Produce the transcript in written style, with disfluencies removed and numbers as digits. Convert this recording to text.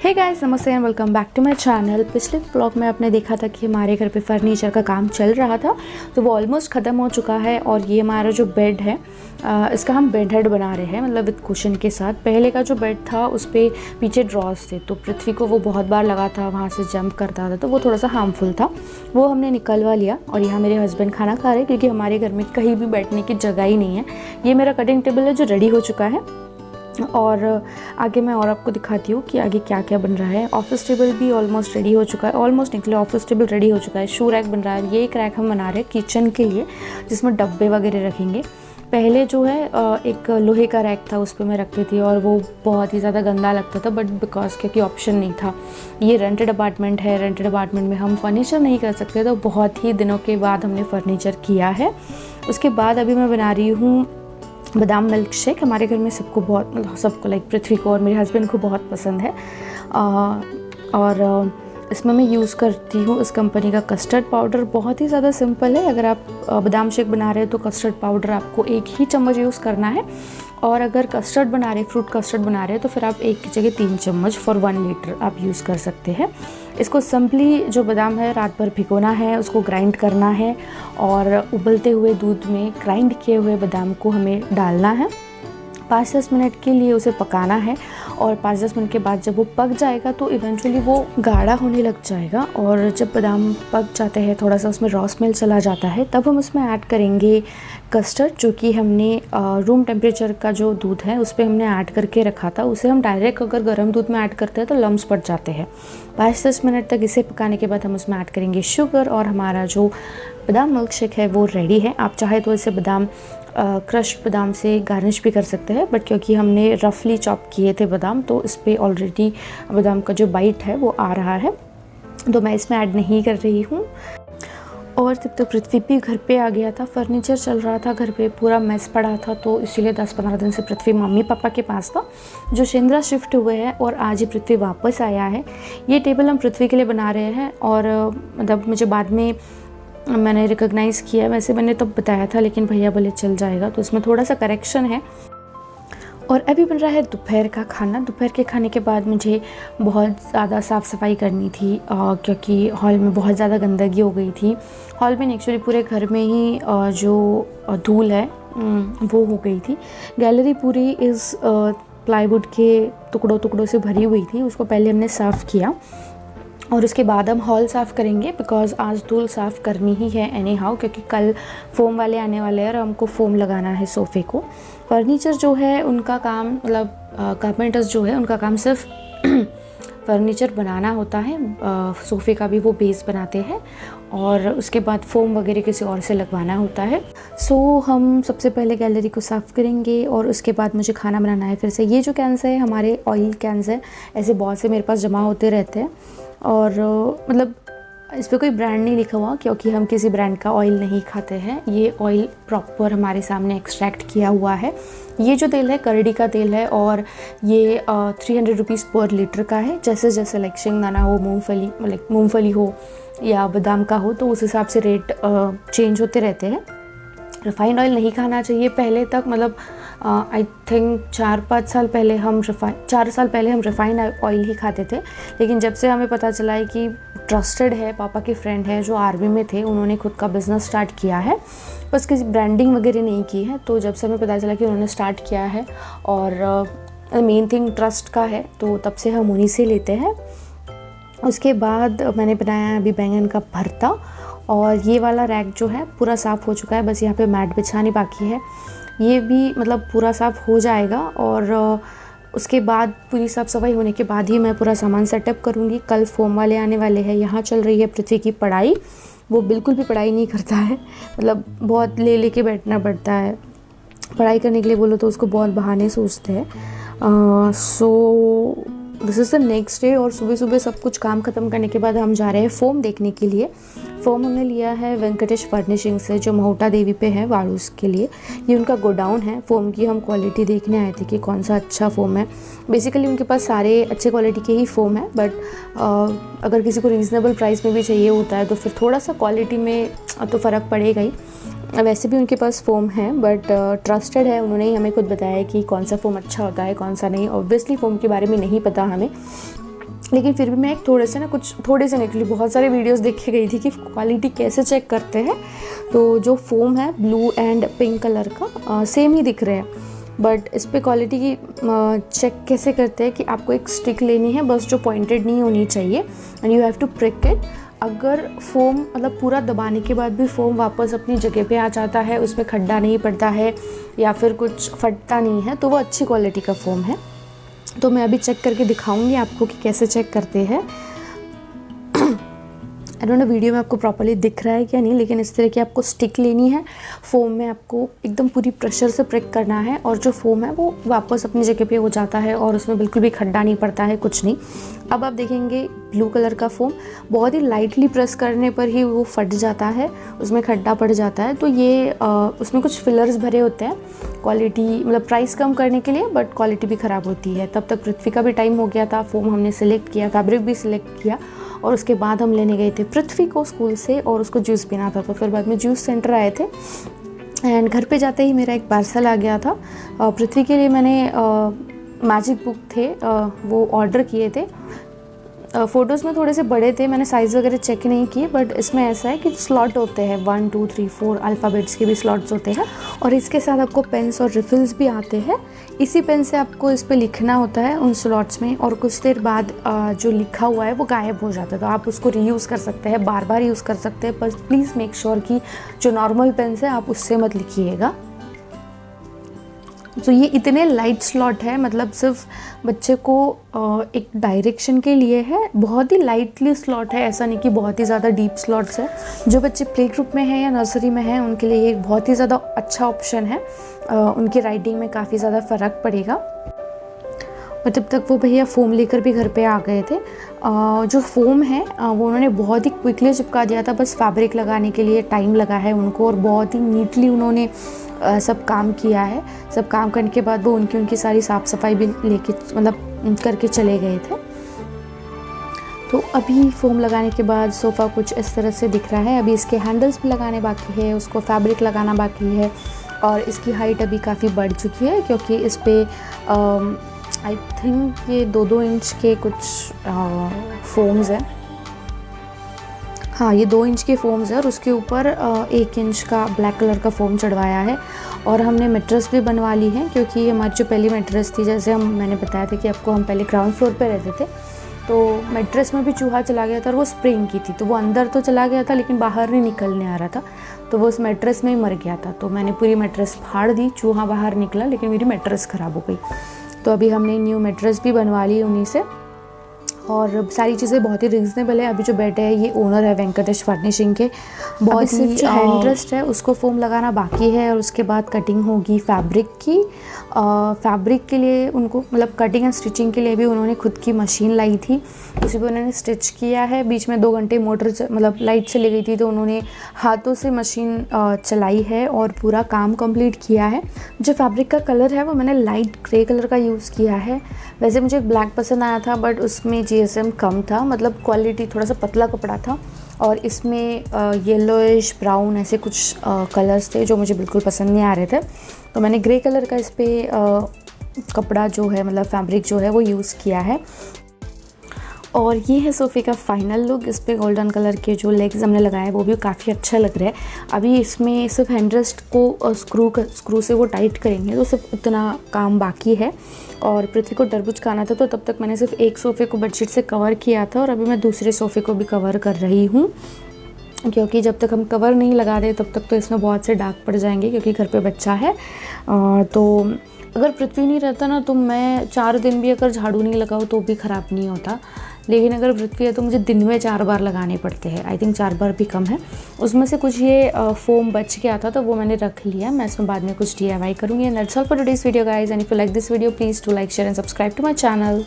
हे guys, नमस्ते and welcome back to my channel. पिछले vlog में आपने देखा था कि हमारे घर पे फर्नीचर का काम चल रहा था, तो वो ऑलमोस्ट ख़त्म हो चुका है। और ये हमारा जो बेड है इसका हम बेड हेड बना रहे हैं, मतलब विद कुशन के साथ। पहले का जो बेड था उस पर पीछे ड्रॉर्स थे, तो पृथ्वी को वो बहुत बार लगा था, वहाँ से जंप करता था, तो वो थोड़ा सा हार्मफुल था। वो हमने निकलवा लिया और यहाँ मेरे हस्बैंड खाना खा रहे हैं, क्योंकि हमारे घर में कहीं भी बैठने की जगह ही नहीं है। ये मेरा कटिंग टेबल है जो रेडी हो चुका है, और आगे मैं और आपको दिखाती हूँ कि आगे क्या क्या बन रहा है। ऑफिस टेबल भी ऑलमोस्ट रेडी हो चुका है, ऑलमोस्ट निकले ऑफिस टेबल रेडी हो चुका है। शू रैक बन रहा है, ये एक रैक हम बना रहे हैं किचन के लिए, जिसमें डब्बे वगैरह रखेंगे। पहले जो है एक लोहे का रैक था, उस पर मैं रखती थी और वो बहुत ही ज़्यादा गंदा लगता था, बट बिकॉज क्योंकि ऑप्शन नहीं था। ये रेंटेड अपार्टमेंट है, रेंटेड अपार्टमेंट में हम फर्नीचर नहीं कर सकते, तो बहुत ही दिनों के बाद हमने फर्नीचर किया है। उसके बाद अभी मैं बना रही हूँ बादाम मिल्क शेक। हमारे घर में सबको बहुत, मतलब सबको, लाइक पृथ्वी को और मेरे हस्बैंड को बहुत पसंद है। और इसमें मैं यूज़ करती हूँ इस कंपनी का कस्टर्ड पाउडर। बहुत ही ज़्यादा सिंपल है। अगर आप बादाम शेक बना रहे हैं तो कस्टर्ड पाउडर आपको एक ही चम्मच यूज़ करना है, और अगर कस्टर्ड बना रहे, फ्रूट कस्टर्ड बना रहे हैं, तो फिर आप एक की जगह 3 चम्मच फॉर 1 लीटर आप यूज़ कर सकते हैं। इसको सिंपली जो बादाम है रात भर भिगोना है, उसको ग्राइंड करना है, और उबलते हुए दूध में ग्राइंड किए हुए बादाम को हमें डालना है। 5-10 मिनट के लिए उसे पकाना है, और 5-10 मिनट के बाद जब वो पक जाएगा तो इवेंचुअली वो गाढ़ा होने लग जाएगा। और जब बादाम पक जाते हैं, थोड़ा सा उसमें रॉ स्मेल चला जाता है, तब हम उसमें ऐड करेंगे कस्टर्ड, जो कि हमने रूम टेम्परेचर का जो दूध है उस पर हमने ऐड करके रखा था। उसे हम डायरेक्ट अगर गर्म दूध में ऐड करते हैं तो लम्स पड़ जाते हैं। 5-10 मिनट तक इसे पकाने के बाद हम उसमें ऐड करेंगे शुगर, और हमारा जो बादाम मिल्क शेक है वो रेडी है। आप चाहे तो इसे बादाम क्रश बादाम से गार्निश भी कर सकते हैं, बट क्योंकि हमने रफली चॉप किए थे बादाम, तो इस पर ऑलरेडी बादाम का जो बाइट है वो आ रहा है, तो मैं इसमें ऐड नहीं कर रही हूँ। और तब तक पृथ्वी भी घर पे आ गया था। फर्नीचर चल रहा था, घर पे पूरा मेस पड़ा था, तो इसीलिए 10-15 दिन से पृथ्वी मम्मी पापा के पास था, जो शिंद्रा शिफ्ट हुए हैं, और आज ही पृथ्वी वापस आया है। ये टेबल हम पृथ्वी के लिए बना रहे हैं, और मतलब मुझे बाद में मैंने रिकॉग्नाइज़ किया, वैसे मैंने तो बताया था, लेकिन भैया बोले चल जाएगा, तो इसमें थोड़ा सा करेक्शन है। और अभी बन रहा है दोपहर का खाना। दोपहर के खाने के बाद मुझे बहुत ज़्यादा साफ़ सफाई करनी थी, क्योंकि हॉल में बहुत ज़्यादा गंदगी हो गई थी। हॉल में एक्चुअली पूरे घर में ही जो धूल है वो हो गई थी। गैलरी पूरी इस प्लाईवुड के टुकड़ों से भरी हुई थी, उसको पहले हमने साफ़ किया, और उसके बाद हम हॉल साफ़ करेंगे, बिकॉज़ आज धूल साफ़ करनी ही है एनी हाउ, क्योंकि कल फ़ोम वाले आने वाले हैं और हमको फ़ोम लगाना है सोफ़े को। फर्नीचर जो है उनका काम, मतलब कारपेंटर्स जो है उनका काम सिर्फ फर्नीचर बनाना होता है। सोफ़े का भी वो बेस बनाते हैं, और उसके बाद फ़ोम वगैरह किसी और से लगवाना होता है। सो हम सबसे पहले गैलरी को साफ़ करेंगे, और उसके बाद मुझे खाना बनाना है फिर से। ये जो कैंस है हमारे ऑयल कैंस है, ऐसे बहुत से मेरे पास जमा होते रहते हैं, और मतलब इस पर कोई ब्रांड नहीं लिखा हुआ, क्योंकि हम किसी ब्रांड का ऑयल नहीं खाते हैं। ये ऑयल प्रॉपर हमारे सामने एक्सट्रैक्ट किया हुआ है। ये जो तेल है करडी का तेल है, और ये 300 रुपीज़ पर लीटर का है। जैसे जैसे लाइक शेंगदाना हो, मूंगफली हो या बादाम का हो, तो उस हिसाब से रेट चेंज होते रहते हैं। रिफाइंड ऑयल नहीं खाना चाहिए पहले तक, मतलब आई थिंक 4 साल पहले हम रिफाइंड ऑयल ही खाते थे। लेकिन जब से हमें पता चला है कि ट्रस्टेड है, पापा के फ्रेंड है जो आर्मी में थे, उन्होंने खुद का बिज़नेस स्टार्ट किया है, बस किसी ब्रांडिंग वगैरह नहीं की है, तो जब से हमें पता चला कि उन्होंने स्टार्ट किया है, और मेन थिंग ट्रस्ट का है, तो तब से हम उन्हीं से लेते हैं। उसके बाद मैंने बनाया अभी बैंगन का भरता, और ये वाला रैक जो है पूरा साफ़ हो चुका है, बस यहाँ पे मैट बिछानी बाकी है। ये भी मतलब पूरा साफ़ हो जाएगा, और उसके बाद पूरी साफ़ सफाई होने के बाद ही मैं पूरा सामान सेटअप करूँगी। कल फ़ोम वाले आने वाले हैं। यहाँ चल रही है पृथ्वी की पढ़ाई। वो बिल्कुल भी पढ़ाई नहीं करता है, मतलब बहुत ले के बैठना पड़ता है। पढ़ाई करने के लिए बोलो तो उसको बहुत बहाने सोचते हैं। So this is the next day, और सुबह सुबह सब कुछ काम ख़त्म करने के बाद हम जा रहे हैं फ़ोम देखने के लिए। फ़ोम हमने लिया है वेंकटेश फर्निशिंग से, जो महोटा देवी पे है, वाड़ूस के लिए। ये उनका गोडाउन है। फ़ोम की हम क्वालिटी देखने आए थे कि कौन सा अच्छा फ़ोम है। बेसिकली उनके पास सारे अच्छे क्वालिटी के ही फ़ोम है, बट अगर किसी को रीज़नेबल प्राइस में भी चाहिए होता है तो फिर थोड़ा सा क्वालिटी में तो फ़र्क पड़ेगा ही। वैसे भी उनके पास फ़ोम है, बट ट्रस्टेड है। उन्होंने ही हमें खुद बताया कि कौन सा फ़ोम अच्छा होता है, कौन सा नहीं। ऑब्वियसली फ़ोम के बारे में नहीं पता हमें, लेकिन फिर भी मैं एक थोड़े से निकली, बहुत सारे वीडियोस देख के गई थी कि क्वालिटी कैसे चेक करते हैं। तो जो फ़ोम है ब्लू एंड पिंक कलर का सेम ही दिख रहे हैं, बट इस पर क्वालिटी की चेक कैसे करते हैं कि आपको एक स्टिक लेनी है बस, जो पॉइंटेड नहीं होनी चाहिए, and you have to prick it. अगर फ़ोम मतलब पूरा दबाने के बाद भी फ़ोम वापस अपनी जगह पे आ जाता है, उसमें खड्डा नहीं पड़ता है या फिर कुछ फटता नहीं है, तो वो अच्छी क्वालिटी का फ़ोम है। तो मैं अभी चेक करके दिखाऊंगी आपको कि कैसे चेक करते हैं। आई डोंट नो वीडियो में आपको प्रॉपर्ली दिख रहा है क्या नहीं, लेकिन इस तरह की आपको स्टिक लेनी है। फ़ोम में आपको एकदम पूरी प्रेशर से प्रिक करना है और जो फ़ोम है वो वापस अपनी जगह पे हो जाता है और उसमें बिल्कुल भी खड्डा नहीं पड़ता है, कुछ नहीं। अब आप देखेंगे ब्लू कलर का फ़ोम बहुत ही लाइटली प्रेस करने पर ही वो फट जाता है, उसमें खड्डा पड़ जाता है। तो ये उसमें कुछ फिलर्स भरे होते हैं क्वालिटी मतलब प्राइस कम करने के लिए, बट क्वालिटी भी ख़राब होती है। तब तक पृथ्वी का भी टाइम हो गया था, फ़ोम हमने सिलेक्ट किया, फैब्रिक भी सिलेक्ट किया और उसके बाद हम लेने गए थे पृथ्वी को स्कूल से और उसको जूस पीना था। तो फिर बाद में जूस सेंटर आए थे एंड घर पे जाते ही मेरा एक पार्सल आ गया था। पृथ्वी के लिए मैंने मैजिक बुक थे वो ऑर्डर किए थे। फ़ोटोज़ में थोड़े से बड़े थे, मैंने साइज़ वगैरह चेक नहीं किए, बट इसमें ऐसा है कि स्लॉट होते हैं 1 2 3 4 अल्फ़ाबेट्स के भी स्लॉट्स होते हैं और इसके साथ आपको पेन्स और रिफिल्स भी आते हैं। इसी पेन से आपको इस पे लिखना होता है उन स्लॉट्स में और कुछ देर बाद जो लिखा हुआ है वो गायब हो जाता है। तो आप उसको रीयूज़ कर सकते हैं, बार बार यूज़ कर सकते हैं, बस प्लीज़ मेक श्योर कि जो नॉर्मल पेन है आप उससे मत लिखिएगा। तो ये इतने लाइट स्लॉट है, मतलब सिर्फ बच्चे को एक डायरेक्शन के लिए है, बहुत ही लाइटली स्लॉट है, ऐसा नहीं कि बहुत ही ज़्यादा डीप स्लॉट्स है। जो बच्चे प्ले ग्रुप में हैं या नर्सरी में हैं उनके लिए ये एक बहुत ही ज़्यादा अच्छा ऑप्शन है, उनकी राइटिंग में काफ़ी ज़्यादा फ़र्क पड़ेगा। और तब तक वो भैया फ़ोम लेकर भी घर पे आ गए थे। जो फ़ोम है वो उन्होंने बहुत ही क्विकली चिपका दिया था, बस फैब्रिक लगाने के लिए टाइम लगा है उनको और बहुत ही नीटली उन्होंने सब काम किया है। सब काम करने के बाद वो उनकी सारी साफ़ सफाई भी लेके मतलब करके चले गए थे। तो अभी फ़ोम लगाने के बाद सोफ़ा कुछ इस तरह से दिख रहा है। अभी इसके हैंडल्स भी लगाने बाकी है, उसको फैब्रिक लगाना बाकी है और इसकी हाइट अभी काफ़ी बढ़ चुकी है क्योंकि इस पर आई थिंक ये 2-2 इंच के कुछ फोम्स हैं। हाँ, ये 2 इंच के फोम्स है और उसके ऊपर 1 इंच का ब्लैक कलर का फोम चढ़वाया है। और हमने मैट्रेस भी बनवा ली है क्योंकि हमारी जो पहली मैट्रेस थी, जैसे मैंने बताया था कि आपको हम पहले ग्राउंड फ्लोर पे रहते थे, तो मैट्रेस में भी चूहा चला गया था और वो स्प्रिंग की थी, तो वो अंदर तो चला गया था लेकिन बाहर नहीं निकलने आ रहा था, तो वो उस मैट्रेस में ही मर गया था। तो मैंने पूरी मैट्रेस फाड़ दी, चूहा बाहर निकला लेकिन मेरी मैट्रेस ख़राब हो गई। तो अभी हमने न्यू मैट्रेस भी बनवा ली उन्हीं से और सारी चीज़ें बहुत ही रिजनेबल है। अभी जो बेड है ये ओनर है वेंकटेश फर्निशिंग के, बहुत ही जो हैंडरेस्ट है उसको फोम लगाना बाकी है और उसके बाद कटिंग होगी फैब्रिक की। फैब्रिक के लिए उनको मतलब कटिंग एंड स्टिचिंग के लिए भी उन्होंने खुद की मशीन लाई थी, उसी पर उन्होंने स्टिच किया है। बीच में 2 घंटे मोटर मतलब लाइट चली गई थी तो उन्होंने हाथों से मशीन चलाई है और पूरा काम कंप्लीट किया है। जो फैब्रिक का कलर है वो मैंने लाइट ग्रे कलर का यूज़ किया है। वैसे मुझे ब्लैक पसंद आया था बट उसमें GSM कम था, मतलब क्वालिटी थोड़ा सा पतला कपड़ा था और इसमें येलोइश ब्राउन ऐसे कुछ कलर्स थे जो मुझे बिल्कुल पसंद नहीं आ रहे थे, तो मैंने ग्रे कलर का इस पर कपड़ा जो है मतलब फैब्रिक जो है वो यूज़ किया है। और ये है सोफ़े का फाइनल लुक। इस पर गोल्डन कलर के जो लेग्स हमने लगाए हैं वो भी काफ़ी अच्छा लग रहा है। अभी इसमें सिर्फ हैंडरेस्ट को स्क्रू से वो टाइट करेंगे तो सिर्फ उतना काम बाकी है। और पृथ्वी को तरबूज खाना था तो तब तक मैंने सिर्फ एक सोफ़े को बेडशीट से कवर किया था और अभी मैं दूसरे सोफ़े को भी कवर कर रही हूँ क्योंकि जब तक हम कवर नहीं लगा दे तब तक तो इसमें बहुत से दाग पड़ जाएंगे क्योंकि घर पे बच्चा है। तो अगर पृथ्वी नहीं रहता ना तो मैं 4 दिन भी अगर झाड़ू नहीं लगाऊँ तो भी ख़राब नहीं होता, लेकिन अगर पृथ्वी है तो मुझे दिन में 4 बार लगाने पड़ते हैं। आई थिंक 4 बार भी कम है। उसमें से कुछ ये फोम बच गया था तो वो मैंने रख लिया, मैं इसमें बाद में कुछ DIY करूँगी। And that's all for today's video guys, and if you like this video please do like share and subscribe to my channel.